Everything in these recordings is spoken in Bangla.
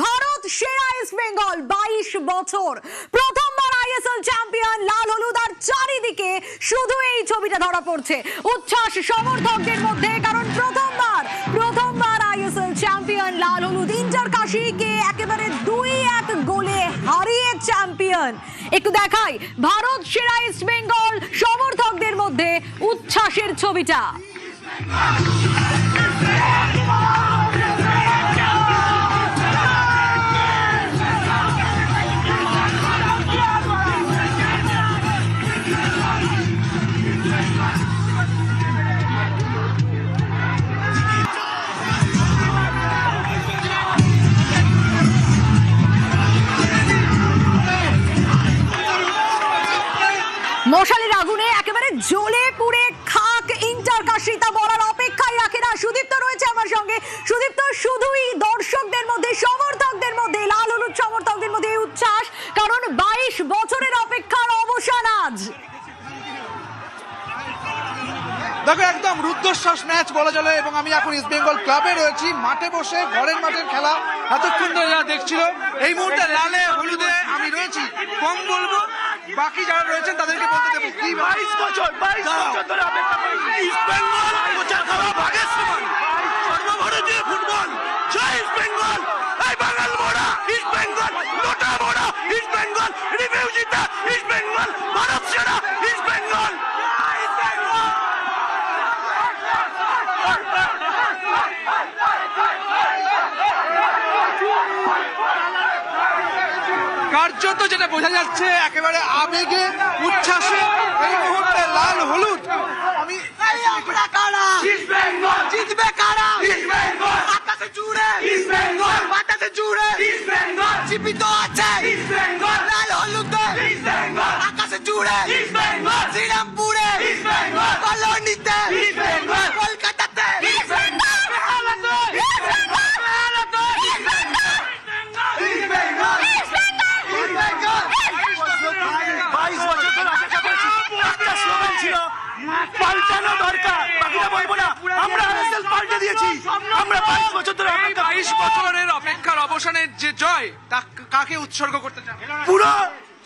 ভারত সেরা ইস্ট বেঙ্গল 22 বছর প্রথমবার আইএসএল চ্যাম্পিয়ন লাল হলুদ আর চারিদিকে শুধু এই ছবিটা ধরা পড়ছে উচ্ছ্বাস সমর্থকদের মধ্যে কারণ প্রথমবার আইএসএল চ্যাম্পিয়ন লাল হলুদ ইন্টার কাশীকে একেবারে 2-1 গোলে হারিয়ে চ্যাম্পিয়ন। একটু দেখাই ভারত সেরা ইস্ট বেঙ্গল সমর্থকদের মধ্যে উচ্ছ্বাসের ছবিটা। মশালের আগুনে একেবারে জ্বলে পুড়ে খাক ইন্টার কাশী, তা বলার অপেক্ষাই রাখে না। সুদীপ্ত রয়েছে আমার সঙ্গে। সুদীপ্ত, শুধুই দর্শকদের মধ্যে সমর্থকদের মধ্যে লাল হলুদ সমর্থকদের মধ্যে উচ্ছ্বাস, কারণ 22 বছরের অপেক্ষার অবসান আজ। দেখো একদম রুদ্ধশ্বাস ম্যাচ বলা চলে এবং আমি এখন ইস্ট বেঙ্গল ক্লাবে রয়েছি, মাঠে বসে ঘরের মাঠের খেলা এতক্ষণ ধরে যারা দেখছিল। এই মুহূর্তে লালে হলুদে আমি রয়েছি, কম বলবো, বাকি যারা রয়েছেন তাদেরকে বলতে দেবো কি 22 বছর ধরে অপেক্ষা করেছি। ইস্ট বেঙ্গল কোচা খাওয়া ভাগের সমান সর্বভারতীয় ফুটবল, জয় ইস্ট বেঙ্গল। এই বাঙাল মোড়া ইস্ট বেঙ্গল, লোটা মোড়া ইস্ট বেঙ্গল, রিভিউ জিতা ইস্ট বেঙ্গল, ভারত সেরা ইস্ট বেঙ্গল। কার্যত যেটা বোঝা যাচ্ছে একেবারে আবেগে উচ্ছ্বাসে এই মুহূর্তে লাল হলুদ। আমি জিতবে কারা? আকাশে জুড়ে বাতাসে জুড়ে জীবিত আছে লাল হলুদ, আকাশে জুড়ে শ্রীরামপুরে কলোনিতে কলকাতাতে পাল্টানো দরকার, বাকিটা বলবো না। আমরা আইএসএল পাল্টে দিয়েছি। আমরা 22 বছর ধরে 22 বছরের অপেক্ষার অবসানের যে জয়, তা কাকে উৎসর্গ করতে চান? পুরো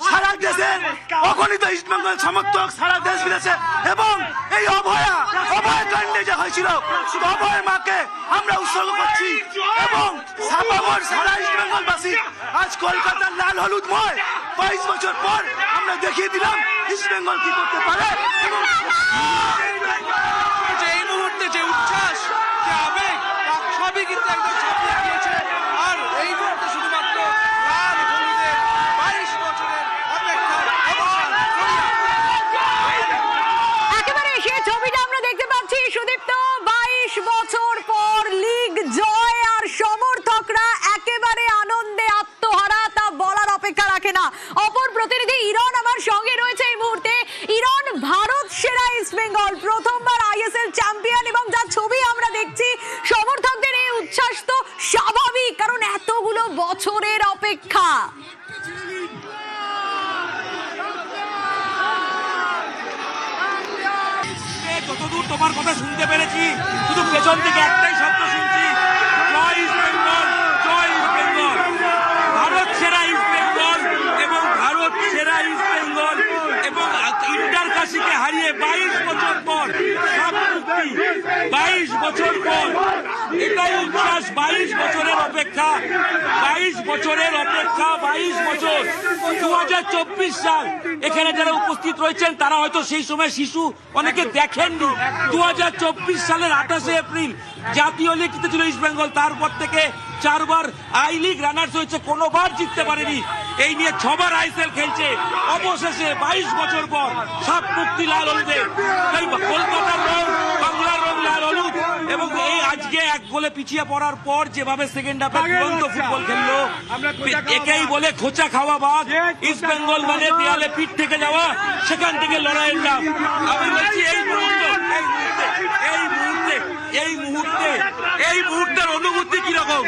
সারা দেশের অগণিত ইস্ট বেঙ্গল সমর্থক সারা দেশ বিদেশে এবং এই অভয়কাণ্ডে যে হয়েছিল অভয় মাকে আমরা উৎসর্গ করছি এবং সারা ইস্ট বেঙ্গলবাসী আজ কলকাতার লাল হলুদময় 22 বছর পর আমরা দেখিয়ে দিলাম ইস্ট বেঙ্গল কি করতে পারে। এই মুহূর্তে যে উচ্ছ্বাস, যে আবেগ, সবই কিন্তু একদম ছাপিয়ে গিয়েছে। আর এই মুহূর্তে শুধুমাত্র লাল হলুদের 22 বছরের অপেক্ষার অবসান। একেবারে সেই ছবিটা আমরা দেখতে পাচ্ছি সুদীপ্ত। 22 বছর পর লিগ জয় আর সমর্থকরা একেবারে আনন্দে আত্মহারা, তা বলার অপেক্ষা রাখে না। অপর প্রতিনিধি ইরন আমার সঙ্গে রয়েছে এই মুহূর্তে। ইরন, ভারত সেরা ইস্ট বেঙ্গল প্রথমবার আইএসএল চ্যাম্পিয়ন এবং যা ছবি আমরা দেখছি সমর্থকদের এই উচ্ছ্বাস তো স্বাভাবিক, কারণ এতগুলো বছরের অপেক্ষা। যতদূর তোমার কথা শুনতে পেরেছি শুধু পেছন থেকে একটাই শব্দ শুনছি, জয় ইস্ট বেঙ্গল, জয় ইস্ট বেঙ্গল। ভারত সেরা ইস্ট বেঙ্গল এবং ভারত সেরা ইস্ট বেঙ্গল এবং ইন্টার কাশীকে হারিয়ে 22 বছর পর 22 বছর পর এটাই উচ্ছ্বাস। 22 বছরের অপেক্ষা, 22 বছরের অপেক্ষা, 22 বছর। 2024 সাল এখানে যারা উপস্থিত রয়েছেন তারা হয়তো সেই সময় শিশু, অনেকে দেখেননি। 2024 সালের 28 এপ্রিল জাতীয় লিগ জিতেছিল ইস্ট বেঙ্গল, তারপর থেকে 4 বার আই লিগ রানার্স হয়েছে, কোনোবার জিততে পারেনি। এই নিয়ে 6 বার আইএসএল খেলছে। অবশেষে 22 বছর পর সাত মুক্তি লাল হলুদে, কলকাতার রং, বাংলার রং লাল হলুদ। এবং এই আজকে 1 গোলে পিছিয়ে পড়ার পর যেভাবে সেকেন্ড হাফে দুরন্ত ফুটবল খেললো, একেই বলে খোঁচা খাওয়া বাদ। ইস্ট বেঙ্গল মানে দেয়ালে পিঠ থেকে যাওয়া, সেখান থেকে লড়াইয়ের নাম। আমি বলছি এই মুহূর্তের অনুভূতি কিরকম?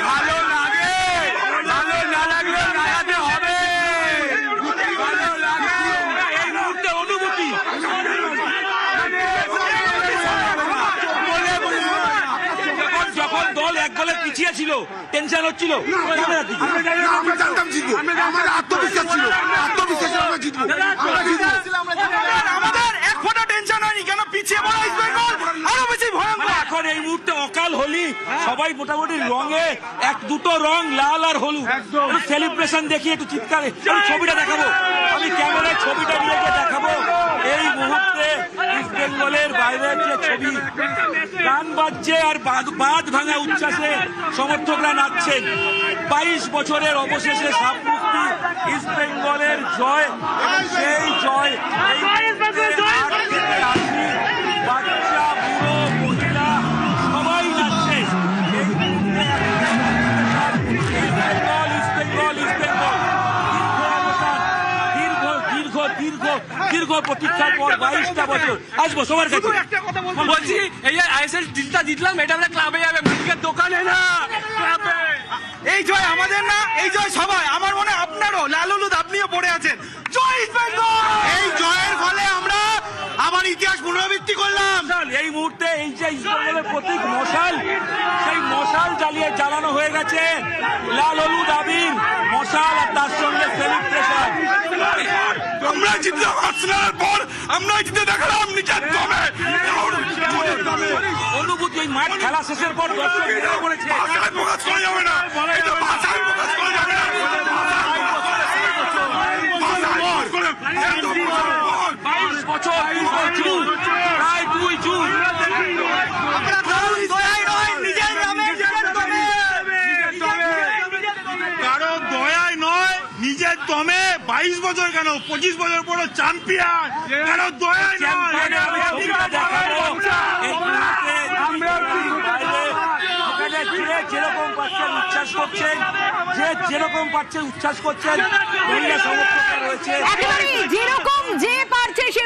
ভালো লাগে, ভালো না লাগলে লাগাতে হবে। ভালো লাগে এই মুহূর্তে অনুভূতি। এক গোলে পিছিয়ে ছিল, টেনশন হচ্ছিল। আমরা জানতাম জিতবো, আমাদের আত্মবিশ্বাস ছিল, আমরা জিতবো, আমাদের এক ফোঁটা টেনশন হয়নি, কেন পিছিয়ে পড়া ইস্ট বেঙ্গল আরো বেশি ভয়ঙ্কর। এখন এই মুহূর্তে অকাল হোলি, সবাই মোটামুটি রঙে এক দুটো রং লাল আর হলুদ, সেলিব্রেশন দেখি একটু চিৎকারে। আমি ছবিটা দেখাবো, আমি ক্যামেরায় ছবিটা নিয়ে গিয়ে দেখাবো। এই মুহূর্তে ইস্ট বেঙ্গলের বাইরের যে ছবি, গান বাজছে আর বাঁধ ভাঙা উচ্ছ্বাসে সমর্থকরা নাচছেন। 22 বছরের অবশেষে সাপমুক্তি ইস্ট বেঙ্গলের জয়, এবং সেই জয় বাচ্চা বুড়ো মহিলা সবাই নাচছে। এই মুহূর্তে ইস্ট বেঙ্গল দীর্ঘ প্রতীক্ষার পর 22টা বছর। আসবো সবার কাছে। বলছি এই আইএসএল জিতলাম, এটা আমরা ক্লাবে যাবে, মিল্কের দোকানে না ক্লাবে। এই জয় আমাদের না, এই জয় সবাই। আমার মনে হয় আপনারও, লাল হলুদ আপনিও পড়ে আছেন। জয় ইস্ট বেঙ্গল। এই জয়ের ফলে আমরা আবার ইতিহাস পুনরাবৃত্তি করলাম। এই মুহূর্তে এই যে ইস্ট বেঙ্গলের প্রতীক মশাল, সেই মশাল জ্বালানো হয়ে গেছে। লাল হলুদ আবির মশাল আর তার সঙ্গে সেলিব্রেশন। আমরা জিতলাম, আর্সেনালের পর আমরা জিতে দেখালাম নিজের দমে। অনুভূতি এই মাঠ খেলা শেষের পর দর্শক বিদায় করেছে। ভাষায় প্রকাশ করা যাবে না, এটা ভাষায় প্রকাশ করা যাবে না। 22 বছর, 2 জুন, প্রায় 2 জুন। কারো দয়ায় নয়, নিজের দমে। 22 বছর কেন, 25 বছর পর চ্যাম্পিয়ন, কারো দয়ায় নয়। চ্যাম্পিয়নের আমি ছবিটা দেখাবো। এই মুহূর্তে যে যেরকম পাচ্ছেন উচ্ছ্বাস করছেন, যে যেরকম পাচ্ছে উচ্ছ্বাস করছেন, মহিলা সমর্থকরা রয়েছে। একেবারে যেরকম যে পারছে সে